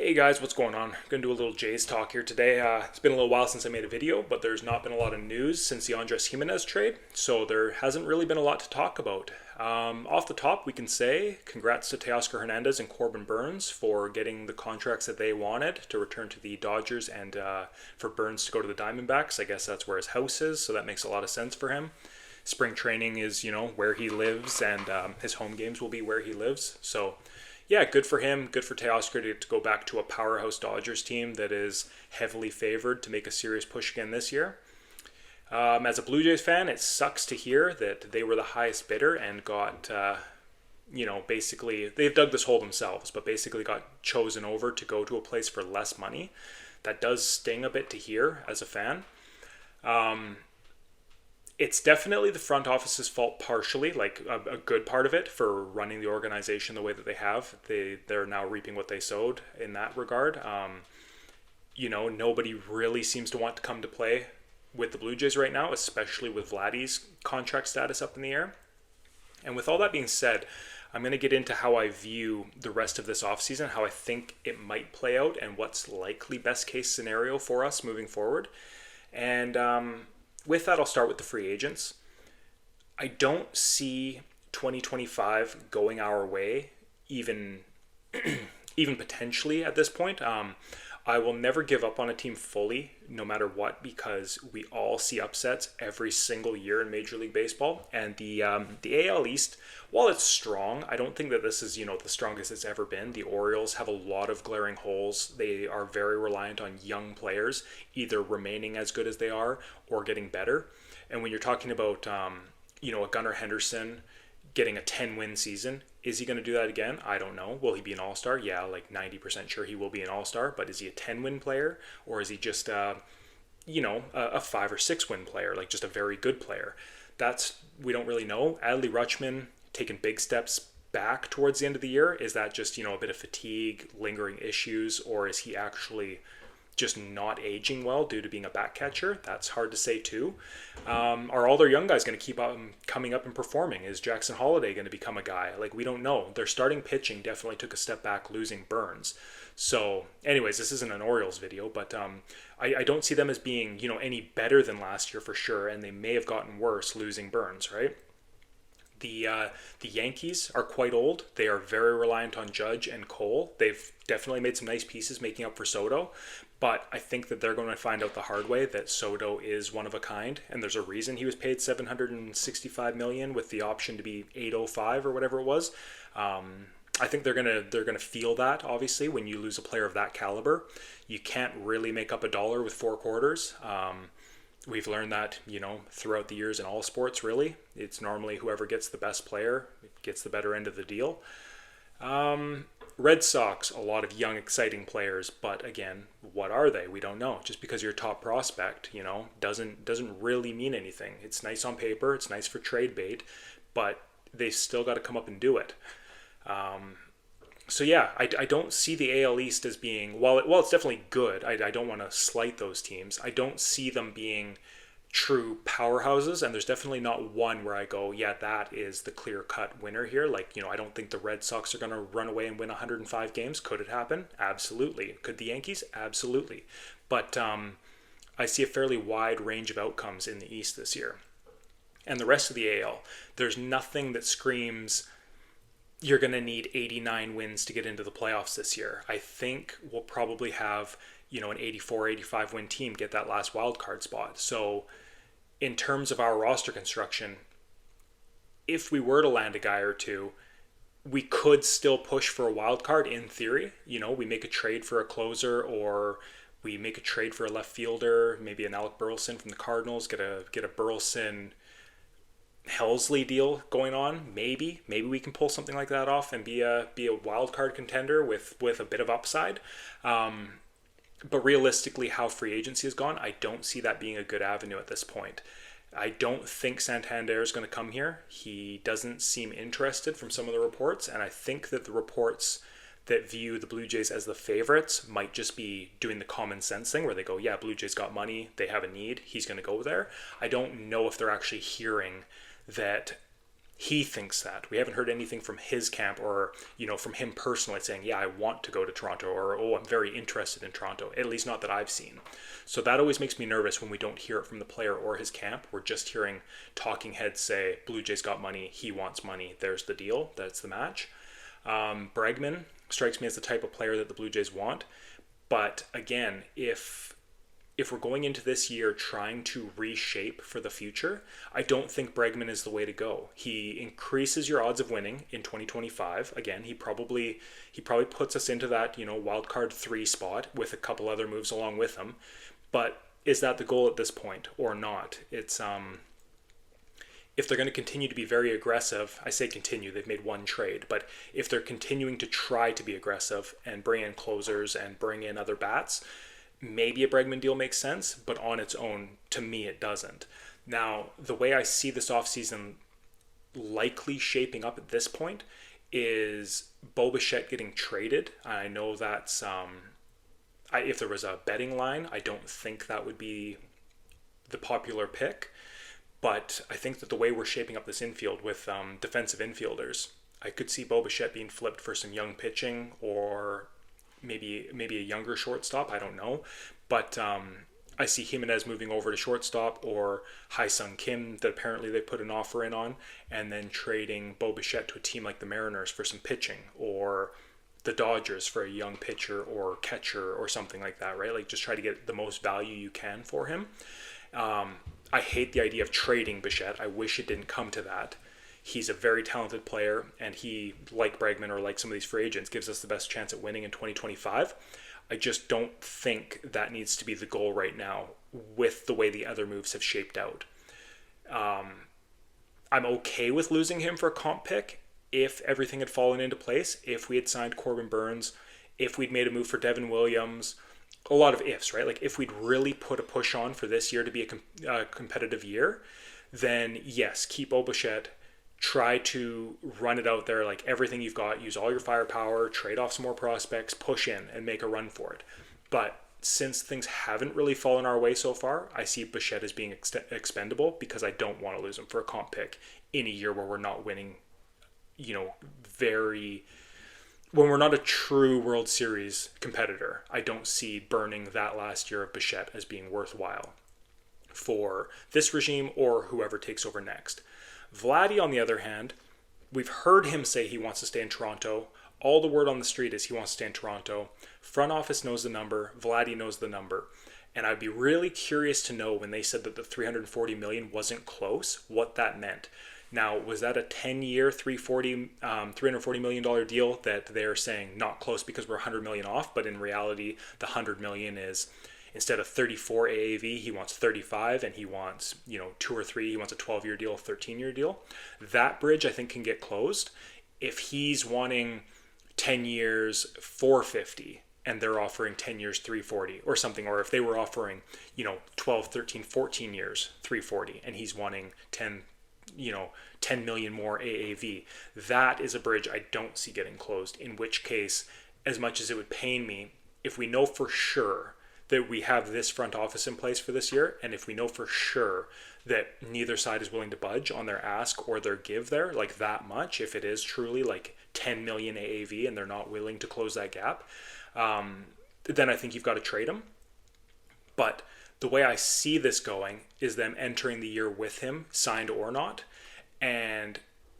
Hey guys, what's going on? Gonna do a little Jays talk here today. It's been a little while since I made a video, but there's not been a lot of news since the Andres Jimenez trade, so there hasn't really been a lot to talk about. Off the top, we can say congrats to Teoscar Hernandez and Corbin Burns for getting the contracts that they wanted to return to the Dodgers and for Burns to go to the Diamondbacks. I guess that's where his house is, so that makes a lot of sense for him. Spring training is, where he lives, and his home games will be where he lives. So yeah, good for him. Good for Teoscar to go back to a powerhouse Dodgers team that is heavily favored to make a serious push again this year. As a Blue Jays fan, it sucks to hear that they were the highest bidder and got, basically, they've dug this hole themselves, but basically got chosen over to go to a place for less money. That does sting a bit to hear as a fan. It's definitely the front office's fault partially, like a good part of it for running the organization the way that they have. They're now reaping what they sowed in that regard. Nobody really seems to want to come to play with the Blue Jays right now, especially with Vladdy's contract status up in the air. And with all that being said, I'm going to get into how I view the rest of this offseason, how I think it might play out, and what's likely best case scenario for us moving forward. And with that, I'll start with the free agents. I don't see 2025 going our way, even potentially at this point. I will never give up on a team fully, no matter what, because we all see upsets every single year in Major League Baseball. And the AL East, while it's strong, I don't think that this is the strongest it's ever been. The Orioles have a lot of glaring holes. They are very reliant on young players, either remaining as good as they are or getting better. And when you're talking about a Gunnar Henderson getting a 10-win season, is he going to do that again? I don't know. Will he be an all-star? Yeah, like 90% sure he will be an all-star, but is he a 10-win player, or is he just a 5 or 6-win player, like just a very good player? We don't really know. Adley Rutschman taking big steps back towards the end of the year. Is that just a bit of fatigue, lingering issues, or is he actually just not aging well due to being a back catcher? That's hard to say too. Are all their young guys going to keep coming up and performing? Is Jackson Holliday going to become a guy? Like, we don't know. Their starting pitching definitely took a step back, losing Burns. So anyways, this isn't an Orioles video, but I don't see them as being any better than last year for sure, and they may have gotten worse losing Burns, right? The Yankees are quite old. They are very reliant on Judge and Cole. They've definitely made some nice pieces making up for Soto, but I think that they're going to find out the hard way that Soto is one of a kind, and there's a reason he was paid $765 million with the option to be $805 or whatever it was. I think they're gonna feel that, obviously, when you lose a player of that caliber. You can't really make up a dollar with four quarters. We've learned that, throughout the years in all sports, really. It's normally whoever gets the best player gets the better end of the deal. Red Sox, a lot of young, exciting players, but again, what are they? We don't know. Just because you're a top prospect, doesn't really mean anything. It's nice on paper, it's nice for trade bait, but they've still got to come up and do it. So yeah, I don't see the AL East as being, while it's definitely good, I don't want to slight those teams. I don't see them being true powerhouses, and there's definitely not one where I go, yeah, that is the clear-cut winner here. Like, I don't think the Red Sox are going to run away and win 105 games. Could it happen? Absolutely. Could the Yankees? Absolutely. But I see a fairly wide range of outcomes in the East this year. And the rest of the AL, there's nothing that screams you're going to need 89 wins to get into the playoffs this year. I think we'll probably have, an 84, 85 win team get that last wild card spot. So in terms of our roster construction, if we were to land a guy or two, we could still push for a wild card in theory. We make a trade for a closer, or we make a trade for a left fielder, maybe an Alec Burleson from the Cardinals, get a Burleson Helsley deal going on. Maybe we can pull something like that off and be a wild card contender with a bit of upside. But realistically, how free agency has gone, I don't see that being a good avenue at this point. I don't think Santander is going to come here. He doesn't seem interested from some of the reports, and I think that the reports that view the Blue Jays as the favorites might just be doing the common sense thing where they go, yeah, Blue Jays got money, they have a need, he's going to go there. I don't know if they're actually hearing that he thinks that. We haven't heard anything from his camp or, from him personally saying, yeah, I want to go to Toronto, or, oh, I'm very interested in Toronto, at least not that I've seen. So that always makes me nervous when we don't hear it from the player or his camp. We're just hearing talking heads say, Blue Jays got money, he wants money, there's the deal, that's the match. Bregman strikes me as the type of player that the Blue Jays want. But again, if we're going into this year trying to reshape for the future, I don't think Bregman is the way to go. He increases your odds of winning in 2025. Again, he probably puts us into that, wild card 3 spot with a couple other moves along with him. But is that the goal at this point or not? It's if they're going to continue to be very aggressive, I say continue, they've made one trade, but if they're continuing to try to be aggressive and bring in closers and bring in other bats, maybe a Bregman deal makes sense, but on its own, to me, it doesn't. Now, the way I see this offseason likely shaping up at this point is Bo Bichette getting traded. I know that's, if there was a betting line, I don't think that would be the popular pick. But I think that the way we're shaping up this infield with defensive infielders, I could see Bo Bichette being flipped for some young pitching or maybe a younger shortstop. I don't know. But I see Jimenez moving over to shortstop, or Hai-Sung Kim that apparently they put an offer in on, and then trading Bo Bichette to a team like the Mariners for some pitching, or the Dodgers for a young pitcher or catcher or something like that, right? Like just try to get the most value you can for him. I hate the idea of trading Bichette. I wish it didn't come to that. He's a very talented player, and he, like Bregman or like some of these free agents, gives us the best chance at winning in 2025. I just don't think that needs to be the goal right now with the way the other moves have shaped out. I'm okay with losing him for a comp pick if everything had fallen into place, if we had signed Corbin Burns, if we'd made a move for Devin Williams. A lot of ifs, right? Like if we'd really put a push on for this year to be a competitive year, then yes, keep Bo Bichette, try to run it out there like everything you've got, use all your firepower, trade off some more prospects, push in and make a run for it. But since things haven't really fallen our way so far, I see Bichette as being expendable because I don't want to lose him for a comp pick in a year where we're not winning, when we're not a true World Series competitor. I don't see burning that last year of Bichette as being worthwhile for this regime or whoever takes over next. Vladdy, on the other hand, we've heard him say he wants to stay in Toronto. All the word on the street is he wants to stay in Toronto. Front office knows the number. Vladdy knows the number. And I'd be really curious to know when they said that the $340 million wasn't close, what that meant. Now, was that a 10-year, $340 million deal that they're saying not close because we're $100 million off, but in reality, the $100 million is instead of 34 AAV, he wants 35, and he wants 2 or 3. He wants a 12-year deal, a 13-year deal. That bridge I think can get closed if he's wanting 10 years, 450, and they're offering 10 years, 340 or something, or if they were offering 12, 13, 14 years, 340, and he's wanting 10 million more AAV. That is a bridge I don't see getting closed, in which case, as much as it would pain me, if we know for sure that we have this front office in place for this year, and if we know for sure that neither side is willing to budge on their ask or their give there, like that much, if it is truly like 10 million AAV and they're not willing to close that gap, then I think you've got to trade them. But the way I see this going is them entering the year with him, signed or not, and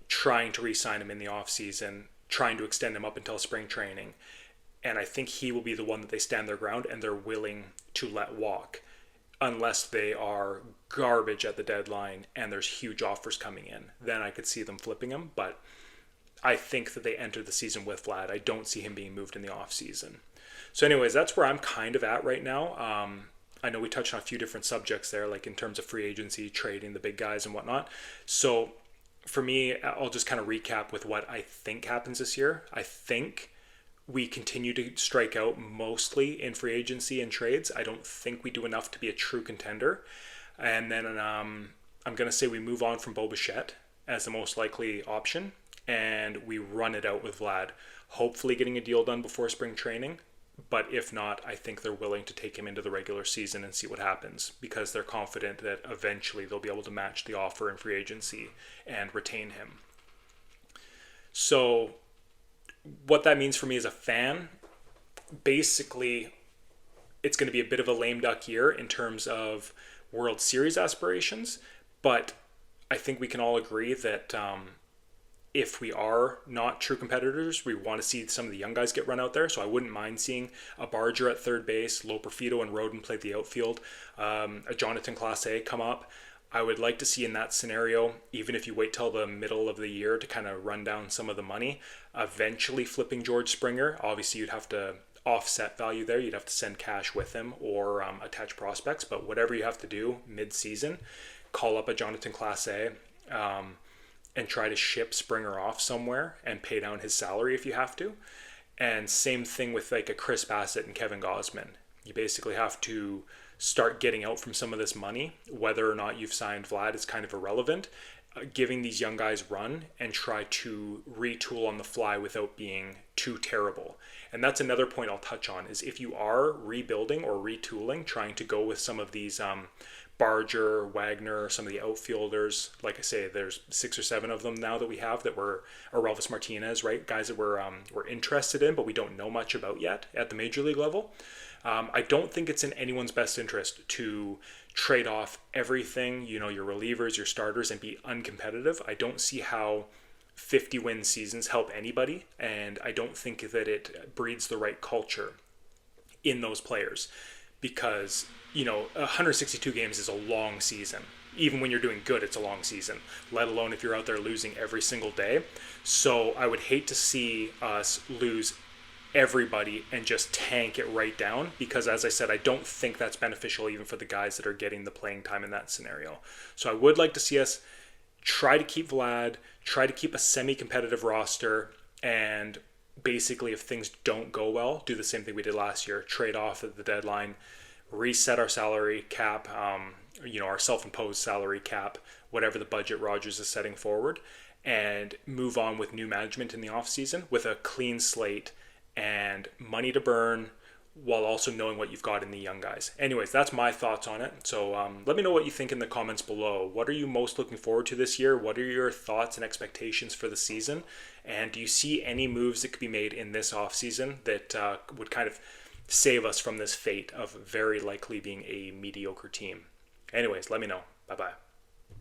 trying to re-sign him in the offseason, trying to extend him up until spring training. And I think he will be the one that they stand their ground and they're willing to let walk, unless they are garbage at the deadline and there's huge offers coming in. Then I could see them flipping him, but I think that they enter the season with Vlad. I don't see him being moved in the offseason. So anyways, that's where I'm kind of at right now. I know we touched on a few different subjects there, like in terms of free agency, trading the big guys and whatnot. So for me, I'll just kind of recap with what I think happens this year. I think we continue to strike out mostly in free agency and trades. I don't think we do enough to be a true contender. And then I'm going to say we move on from Bo Bichette as the most likely option, and we run it out with Vlad, hopefully getting a deal done before spring training. But if not, I think they're willing to take him into the regular season and see what happens, because they're confident that eventually they'll be able to match the offer in free agency and retain him. So what that means for me as a fan, basically, it's going to be a bit of a lame duck year in terms of World Series aspirations, but I think we can all agree that if we are not true competitors, we want to see some of the young guys get run out there. So I wouldn't mind seeing a Barger at third base, Loperfido and Roden play the outfield, a Jonathan Clase come up. I would like to see in that scenario, even if you wait till the middle of the year to kind of run down some of the money, eventually flipping George Springer. Obviously, you'd have to offset value there. You'd have to send cash with him or attach prospects. But whatever you have to do mid-season, call up a Jonathan Clase, and try to ship Springer off somewhere and pay down his salary if you have to. And same thing with like a Chris Bassett and Kevin Gausman. You basically have to start getting out from some of this money. Whether or not you've signed Vlad is kind of irrelevant. Giving these young guys run and try to retool on the fly without being too terrible. And that's another point I'll touch on, is if you are rebuilding or retooling, trying to go with some of these Barger, Wagner, some of the outfielders. Like I say, there's 6 or 7 of them now that we have that were, or Relvis Martinez, right? Guys that we're interested in, but we don't know much about yet at the major league level. I don't think it's in anyone's best interest to trade off everything, your relievers, your starters, and be uncompetitive. I don't see how 50-win seasons help anybody, and I don't think that it breeds the right culture in those players, because 162 games is a long season. Even when you're doing good, it's a long season, let alone if you're out there losing every single day. So I would hate to see us lose everybody and just tank it right down, because as I said, I don't think that's beneficial even for the guys that are getting the playing time in that scenario. So I would like to see us try to keep Vlad, try to keep a semi-competitive roster, and basically if things don't go well, do the same thing we did last year, trade off at the deadline, reset our salary cap, our self-imposed salary cap, whatever the budget Rogers is setting forward, and move on with new management in the offseason with a clean slate and money to burn, while also knowing what you've got in the young guys. Anyways, that's my thoughts on it. So let me know what you think in the comments below. What are you most looking forward to this year? What are your thoughts and expectations for the season? And do you see any moves that could be made in this offseason that would kind of save us from this fate of very likely being a mediocre team? Anyways, let me know. Bye-bye.